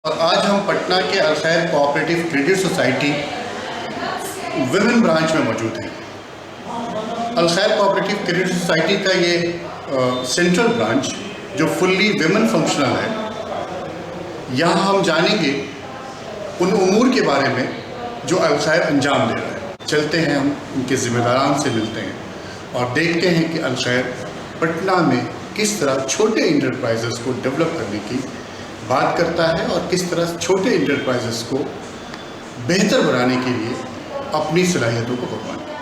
اور آج ہم پٹنہ کے Alkhair cooperative credit society women branch میں موجود ہیں۔ الخیر کوآپریٹیو کریڈٹ سوسائٹی کا یہ سینٹرل برانچ جو فلی ویمن فنکشنل ہے، یہاں ہم جانیں گے ان امور کے بارے میں جو الخیر انجام دے رہا ہے۔ چلتے ہیں، ہم ان کے ذمہ داران سے ملتے ہیں اور دیکھتے ہیں کہ الخیر پٹنہ میں کس طرح چھوٹے انٹرپرائزز کو ڈیولپ کرنے کی بات کرتا ہے اور کس طرح چھوٹے انٹرپرائزز کو بہتر بنانے کے لیے اپنی صلاحیتوں کو قربان کرتا ہے۔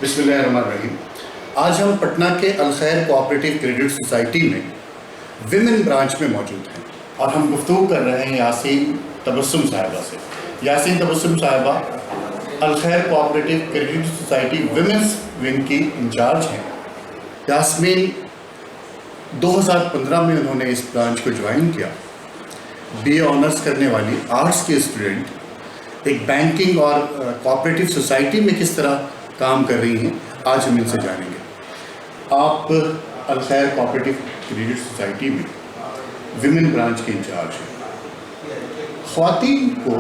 بسم اللہ الرحمن الرحیم۔ آج ہم پٹنہ کے الخیر کوآپریٹیو کریڈٹ سوسائٹی میں ویمن برانچ میں موجود ہیں اور ہم گفتگو کر رہے ہیں یاسین تبسم صاحبہ سے۔ Yasin Tabassum Sahiba Alkhair cooperative credit society women's wing کی انچارج ہیں۔ یاسمین 2015 میں انہوں نے اس برانچ کو جوائن کیا۔ BA آنرز کرنے والی آرٹس کے اسٹوڈنٹ ایک بینکنگ اور کوآپریٹیو سوسائٹی میں کس طرح کام کر رہی ہیں، آج ہم ان سے جانیں گے۔ آپ الخیر کوآپریٹیو کریڈٹ سوسائٹی میں ویمن برانچ کے انچارج ہیں۔ خواتین کو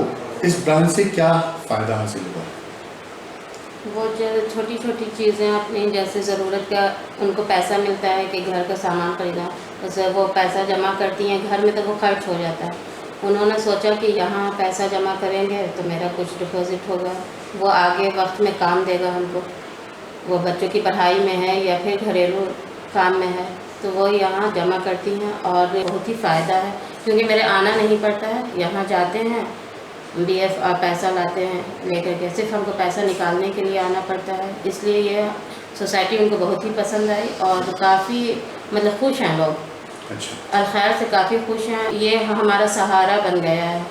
اس برانچ سے کیا فائدہ حاصل ہوا؟ وہ جو چھوٹی چھوٹی چیزیں اپنی جیسے ضرورت کا ان کو پیسہ ملتا ہے کہ گھر کا سامان خریدنا، اسے وہ پیسہ جمع کرتی ہیں گھر میں تو وہ خرچ ہو جاتا ہے۔ انہوں نے سوچا کہ یہاں پیسہ جمع کریں گے تو میرا کچھ ڈپازٹ ہوگا، وہ آگے وقت میں کام دے گا ہم کو، وہ بچوں کی پڑھائی میں ہے یا پھر گھریلو کام میں ہے، تو وہ یہاں جمع کرتی ہیں اور بہت ہی فائدہ ہے کیونکہ میرے آنا نہیں پڑتا ہے، یہاں جاتے ہیں BF پیسہ لاتے ہیں لے کر کے، صرف ہم کو پیسہ نکالنے کے لیے آنا پڑتا ہے۔ اس لیے یہ سوسائٹی ان کو بہت ہی پسند آئی اور کافی خوش ہیں لوگ، الخیر سے کافی خوش ہیں۔ یہ ہمارا سہارا بن گیا ہے،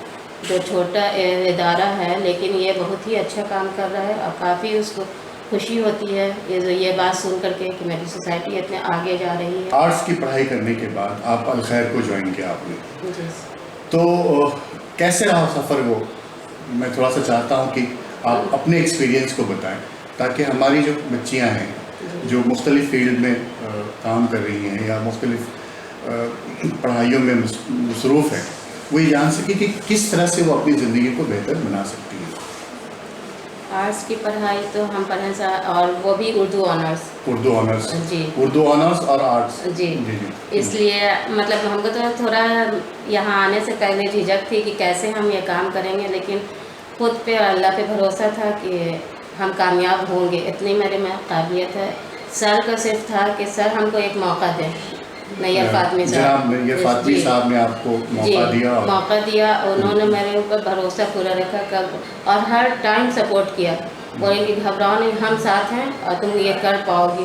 جو چھوٹا ادارہ ہے لیکن یہ بہت ہی اچھا کام کر رہا ہے اور کافی اس کو خوشی ہوتی ہے یہ بات سن کر کے کہ میری سوسائٹی اتنے آگے جا رہی ہے۔ آرٹس کی پڑھائی کرنے کے بعد آپ الخیر کو جوائن کیا آپ نے، جی تو کیسے رہا سفر؟ وہ میں تھوڑا سا چاہتا ہوں کہ آپ اپنے ایکسپیرینس کو بتائیں تاکہ ہماری جو بچیاں ہیں جو مختلف فیلڈ میں کام کر رہی ہیں یا مختلف پڑھائیوں میں مصروف ہیں، وہ یہ جان سکیں کہ کس طرح سے وہ اپنی زندگی کو بہتر بنا سکتی ہیں۔ آرٹس کی پڑھائی تو ہم پڑھیں اور وہ بھی اردو آنرس۔ جی، اردو آنرس اور آرٹس۔ جی، اس لیے ہم کو تو تھوڑا یہاں آنے سے پہلے جھجک تھی کہ کیسے ہم یہ کام کریں گے، لیکن خود پہ اللہ پہ بھروسہ تھا کہ ہم کامیاب ہوں گے، اتنی میرے میں قابلیت ہے۔ سر کا صرف تھا کہ سر ہم کو ایک موقع دیں، نیّر فاطمی صاحب، جناب نیّر فاطمی صاحب نے آپ کو موقع دیا، انہوں نے میرے اوپر بھروسہ پورا رکھا اور ہر ٹائم سپورٹ کیا، بولے کہ گھبراؤ نہیں، ہم ساتھ ہیں اور تم یہ کر پاؤ گی۔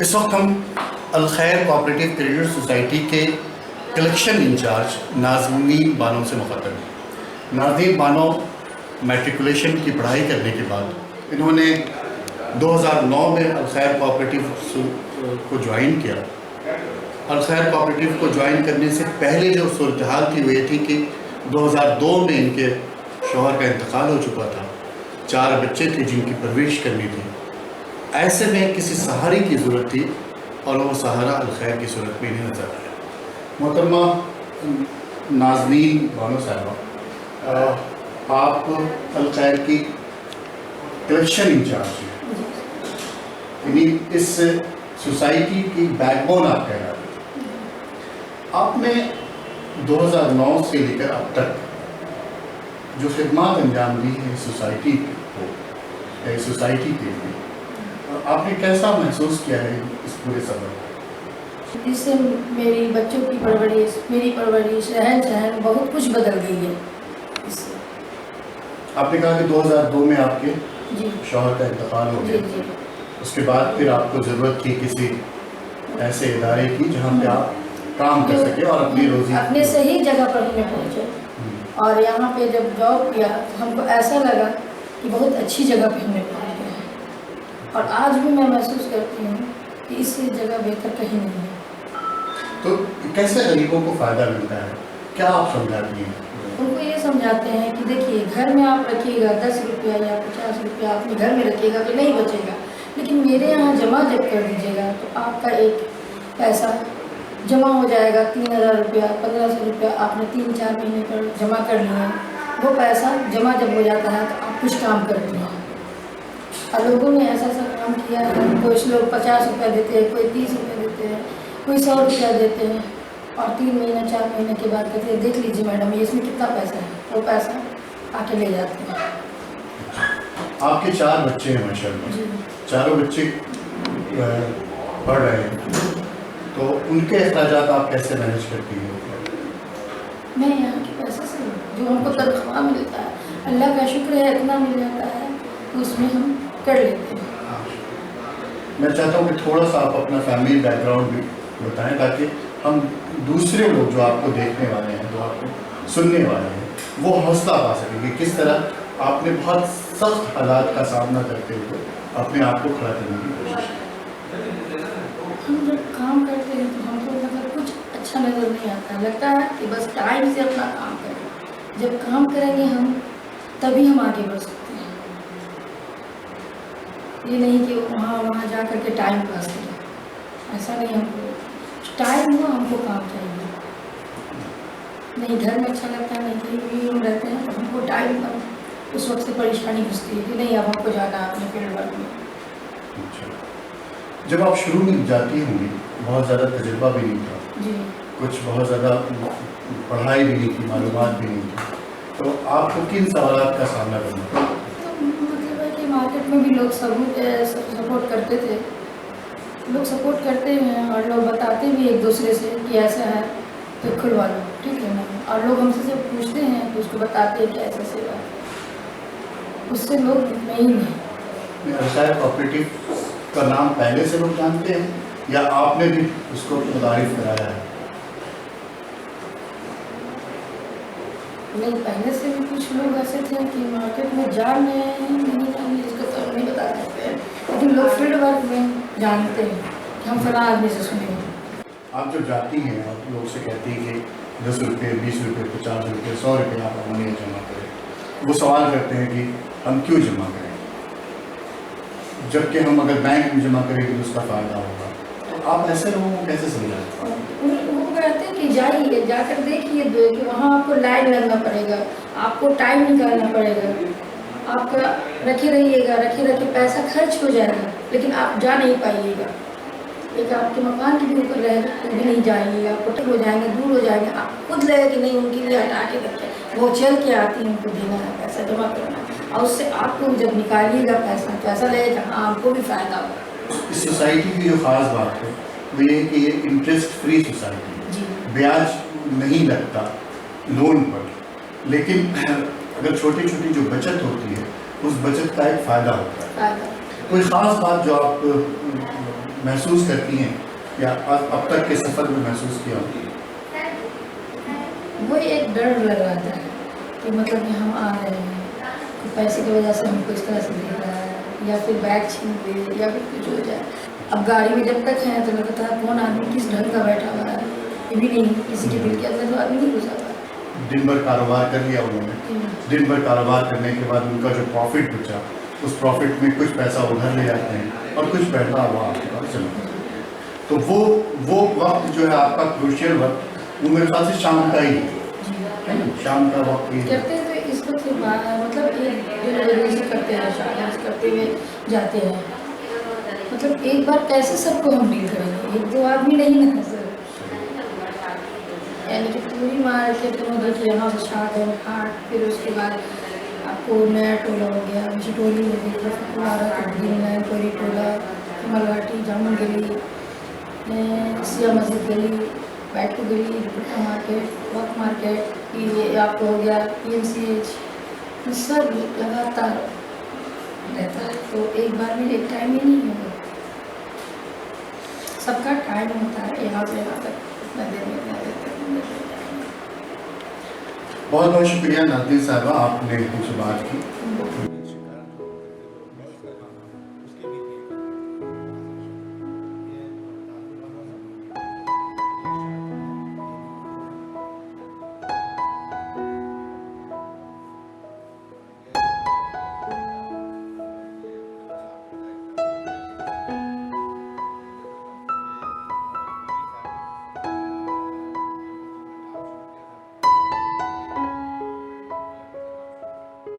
اس وقت ہم الخیر کوآپریٹیو کریڈٹ سوسائٹی کے کلیکشن انچارج نازنین بانو سے مخاطب ہیں۔ نازنین بانو میٹریکولیشن کی پڑھائی کرنے کے بعد انہوں نے 2009 میں الخیر کوآپریٹیو کو جوائن کیا۔ الخیر کوآپریٹیو کو جوائن کرنے سے پہلے جو صورتحال تھی وہ یہ تھی کہ 2002 میں ان کے شوہر کا انتقال ہو چکا تھا، 4 بچے تھے جن کی پرورش کرنی تھی۔ ایسے میں کسی سہارے کی ضرورت تھی اور وہ سہارا الخیر کی صورت میں نہیں نظر آیا۔ محترمہ نازنین بانو صاحبہ، آپ الخیر کی کلیکشن انچارج ہیں، یعنی اس سوسائٹی کی بیک بون آپ کہہ رہے ہیں۔ آپ نے 2009 سے لے کر اب تک جو خدمات انجام دی ہیں سوسائٹی کو، سوسائٹی کے لیے، آپ نے کیسا محسوس کیا ہے اس پورے سفر؟ اس سے میری بچوں کی پرورش، میری پرورش، رہن سہن بہت کچھ بدل گئی ہے اس سے۔ آپ نے کہا کہ 2002 میں آپ کے جی شوہر کا انتقال ہو جی گیا، جی اس کے بعد پھر آپ کو ضرورت تھی کسی ایسے ادارے کی جہاں پہ آپ کام کر سکے اور اپنی روزی اپنے صحیح جگہ پر ہمیں پہنچے، اور یہاں پہ جب جاب کیا تو ہم کو ایسا لگا کہ بہت اچھی جگہ پہ ہم نے پہنچ گئے ہیں، اور آج بھی میں محسوس کرتی ہوں کہ اس سے جگہ بہتر کہیں نہیں ہے۔ تو کیسے غریبوں کو فائدہ ملتا ہے، کیا آپ سمجھاتی ہیں؟ ان کو یہ سمجھاتے ہیں کہ دیکھیے گھر میں آپ رکھیے گا 10 روپیہ یا 50 روپیہ اپنے گھر میں رکھیے گا تو نہیں بچے گا، لیکن میرے یہاں جمع جب کر دیجیے گا تو آپ کا ایک پیسہ جمع ہو جائے گا، 3000 روپیہ 1500 روپیہ آپ نے 3-4 مہینے پر جمع کر لیے، وہ پیسہ جمع جب ہو جاتا ہے تو آپ کچھ کام کرتے ہیں۔ اور لوگوں نے ایسا ایسا کام کیا ہے، کچھ لوگ 50 روپیہ دیتے ہیں، کوئی 30 روپیہ دیتے ہیں، کوئی 100 روپیہ دیتے ہیں، اور 3 مہینے 4 مہینے کے بعد کہتے ہیں دیکھ لیجیے میڈم یہ اس میں کتنا پیسہ ہے، وہ پیسہ آ کے لے جاتے ہیں۔ آپ کے 4 بچے ہیں ماشاء اللہ، جی چاروں بچے پڑھ رہے ہیں، تو ان کے اخراجات آپ کیسے مینیج کرتی ہیں؟ میں یہاں کے پیسے سے جو ہم کو تنخواہ ملتا ہے، اللہ کا شکر ہے اتنا مل جاتا ہے تو اس میں ہم کر لیتے ہیں۔ میں چاہتا ہوں کہ تھوڑا سا آپ اپنا فیملی بیک گراؤنڈ بھی بتائیں تاکہ ہم دوسرے لوگ جو آپ کو دیکھنے والے ہیں، جو آپ کو سننے والے ہیں، وہ حوصلہ پا سکیں کہ کس طرح آپ نے بہت سخت حالات کا سامنا کرتے ہوئے اپنے آپ کو کھڑا کرنے کی کوشش کی۔ ہم جب کام کرتے ہیں تو ہم کو مطلب کچھ اچھا نظر نہیں آتا، لگتا ہے کہ بس ٹائم سے اپنا کام کریں، جب کام کریں گے ہم تبھی ہم آگے بڑھ سکتے ہیں، یہ نہیں کہ وہاں جا کر کے ٹائم پاس کریں، ایسا نہیں۔ ہم کو ٹائم ہوا ہم کو کام چاہیے، نہیں گھر میں اچھا لگتا ہے، نہیں کہیں بھی ہم رہتے ہیں تو ہم کو ٹائم پر اس وقت سے پریشانی گھستی ہے کہ نہیں اب ہم کو جانا ہے اپنے فیلڈ ورک میں۔ جب آپ شروع میں جاتی ہوں گی بہت زیادہ تجربہ بھی نہیں تھا، جی کچھ بہت زیادہ پڑھائی بھی نہیں تھی، معلومات بھی نہیں تھی، تو آپ کو کن سوالات کا سامنا کرنا پڑا؟ تو مطلب ہے کہ مارکیٹ میں بھی لوگ سپورٹ کرتے تھے، لوگ سپورٹ کرتے ہیں اور لوگ بتاتے بھی ایک دوسرے سے کہ ایسا ہے تو کھلوا لو، ٹھیک ہے نا، اور لوگ ہم سے پوچھتے ہیں تو اس کو بتاتے ہیں کہ ایسا سے بات، اس سے لوگ نہیں ہیں۔ الخیر کوآپریٹیو کا نام پہلے سے لوگ جانتے ہیں یا آپ نے بھی اس کو متعارف کرایا ہے؟ نہیں پہلے سے بھی کچھ لوگ ایسے تھے کہ مارکیٹ میں جان رہے ہیں، نہیں جانتے اس کو تو نہیں بتا سکتے ہیں، لیکن لوگ فیلڈ ورک میں جانتے ہیں کہ ہم فلاں آدمی سے سنے ہیں۔ آپ جب جاتی ہیں آپ لوگ سے کہتی ہیں کہ 10 روپے 20 روپے 50 روپے 100 روپے آپ ہمیں جمع کریں، وہ سوال کرتے ہیں کہ ہم کیوں جمع کریں جبکہ ہم اگر بینک میں جمع کریں گے تو اس کا فائدہ ہوگا، تو آپ ایسے لوگوں کو کیسے سمجھائیں؟ وہ کہتے ہیں کہ جائیے، جا کر دیکھیے کہ وہاں آپ کو لائن لگنا پڑے گا، آپ کو ٹائم نکالنا پڑے گا، آپ کا رکھے رہیے گا، رکھے پیسہ خرچ ہو جائے گا لیکن آپ جا نہیں پائیے گا، ایک آپ کے مکان کے بھی اوپر رہے گا تو بھی نہیں جائیے گا، آپ کو ٹھیک ہو جائیں گے، دور ہو جائیں گے، آپ خود لگے کہ نہیں ان کے لیے ہٹا کے رکھے، وہ چل کے آتی ہیں، ان کو دینا ہے پیسہ جمع کرنا ہے، اور اس سے آپ کو جب نکالیے گا پیسہ ایسا لگے گا ہاں آپ کو بھی فائدہ ہوگا۔ اس سوسائٹی کی جو خاص بات ہے وہ یہ کہ یہ انٹرسٹ فری سوسائٹی ہے، جی بیاج نہیں لگتا لون پر، لیکن اگر چھوٹی چھوٹی جو بچت ہوتی ہے اس بچت کا ایک فائدہ ہوتا ہے۔ فائدہ کوئی خاص بات جو آپ محسوس کرتی ہیں یا اب تک کے سفر میں محسوس کیا ہوتی ہے؟ وہ ایک ڈر لگ رہا تھا کہ مطلب کہ ہم آ رہے ہیں پیسے کی وجہ سے ہم کو اس طرح سے دیکھ رہا ہے یا پھر بیگ چھین دے یا پھر کچھ ہو جائے. اب گاڑی میں جب تک ہیں تو لگتا ہے کون آدمی کس ڈھنگ کا بیٹھا ہوا ہے, یہ بھی نہیں کسی کے دل کے اندر تو آدمی نہیں گھسا ہوا. دن بھر کاروبار کر لیا انہوں نے, دن بھر کاروبار کرنے کے بعد ان کا جو پروفٹ بچا اس پروفٹ میں کچھ پیسہ ادھر لے جاتے ہیں اور کچھ پیسہ ہوا آپ کے پاس چلا. تو وہ وقت جو ہے آپ کا کروشیل وقت وہ میرے خیال سے شام کا ہی ہے نا, شام کا وقت ہی کرتے تو اس وقت مطلب ایک ڈلیوری کرتے ہیں شاید کرتے ہوئے جاتے ہیں. مطلب ایک بار کیسے سب کو ہم ڈیل کریں گے, ایک دو آدمی نہیں نا سر, یعنی کہ پوری مارکیٹ میں دیکھیے یہاں سے شاٹ ہے ہاٹ, پھر اس کے بعد آپ کو نیا ٹولہ ہو گیا, ٹولی ہو گئی, کوری ٹولہ, ملواٹی, جامن گلی, سیاہ مسجد گلی, بیٹو گلی, دوپٹہ مارکیٹ, وقت مارکیٹ, یہ آپ کو ہو گیا PMCH, سب لگاتار رہتا ہے. تو ایک بار میں ایک ٹائم ہی نہیں ہوگا, سب کا ٹائم ہوتا ہے یہاں سے یہاں تک اتنا دیر میں اتنا دیر تک. بہت بہت شکریہ ناظرین صاحبہ, آپ نے مجھ سے بات کی.